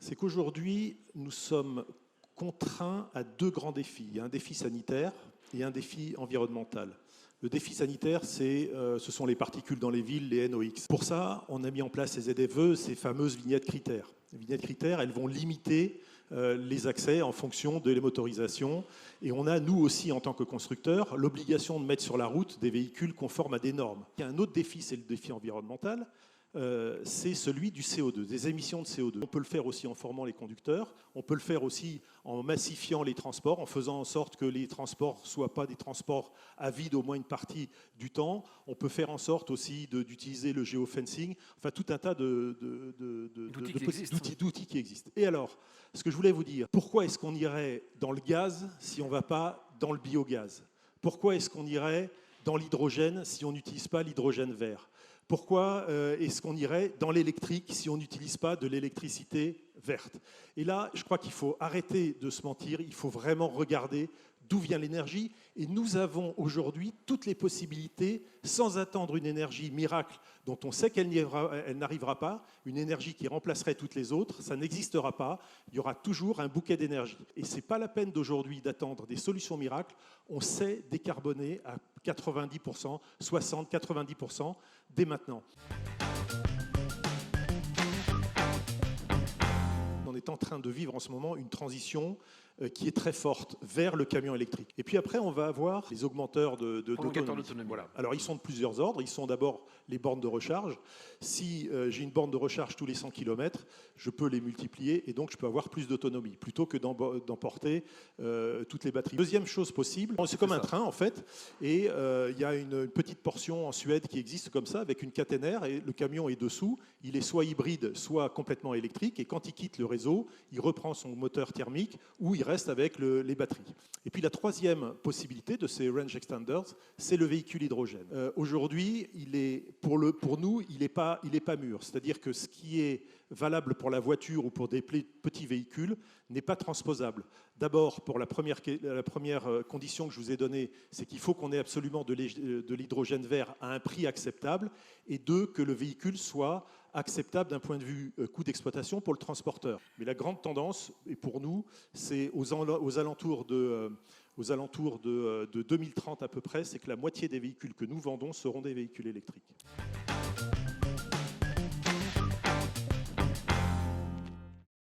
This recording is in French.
C'est qu'aujourd'hui, nous sommes contraints à deux grands défis. Il y a un défi sanitaire et un défi environnemental. Le défi sanitaire, ce sont les particules dans les villes, les NOx. Pour ça, on a mis en place ces ZFE, ces fameuses vignettes critères. Les vignettes critères, elles vont limiter les accès en fonction de les motorisations. Et on a, nous aussi, en tant que constructeurs, l'obligation de mettre sur la route des véhicules conformes à des normes. Il y a un autre défi, c'est le défi environnemental. C'est celui du CO2, des émissions de CO2. On peut le faire aussi en formant les conducteurs, on peut le faire aussi en massifiant les transports, en faisant en sorte que les transports ne soient pas des transports à vide au moins une partie du temps. On peut faire en sorte aussi d'utiliser le géofencing, enfin tout un tas d'outils qui existent. Et alors, ce que je voulais vous dire, pourquoi est-ce qu'on irait dans le gaz si on ne va pas dans le biogaz? Pourquoi est-ce qu'on irait dans l'hydrogène si on n'utilise pas l'hydrogène vert? Pourquoi est-ce qu'on irait dans l'électrique si on n'utilise pas de l'électricité verte? Et là, je crois qu'il faut arrêter de se mentir, il faut vraiment regarder d'où vient l'énergie. Et nous avons aujourd'hui toutes les possibilités, sans attendre une énergie miracle dont on sait qu'elle n'arrivera pas, une énergie qui remplacerait toutes les autres, ça n'existera pas. Il y aura toujours un bouquet d'énergie. Et ce n'est pas la peine d'aujourd'hui d'attendre des solutions miracles. On sait décarboner à 90%, 60, 90% dès maintenant. On est en train de vivre en ce moment une transition qui est très forte vers le camion électrique. Et puis après, on va avoir les augmenteurs d'autonomie. Voilà. Alors, ils sont de plusieurs ordres. Ils sont d'abord les bornes de recharge. Si j'ai une borne de recharge tous les 100 km, je peux les multiplier et donc je peux avoir plus d'autonomie, plutôt que d'emporter toutes les batteries. Deuxième chose possible, c'est comme un train en fait, et il y a une petite portion en Suède qui existe comme ça, avec une caténaire, et le camion est dessous. Il est soit hybride, soit complètement électrique, et quand il quitte le réseau, il reprend son moteur thermique ou il reste avec les batteries. Et puis la troisième possibilité de ces range extenders, c'est le véhicule hydrogène. Aujourd'hui, pour nous, il n'est pas mûr. C'est-à-dire que ce qui est valable pour la voiture ou pour des petits véhicules n'est pas transposable. D'abord, pour la première condition que je vous ai donnée, c'est qu'il faut qu'on ait absolument de l'hydrogène vert à un prix acceptable, et deux, que le véhicule soit acceptable d'un point de vue coût d'exploitation pour le transporteur. Mais la grande tendance, et pour nous, c'est aux alentours de 2030 à peu près, c'est que la moitié des véhicules que nous vendons seront des véhicules électriques.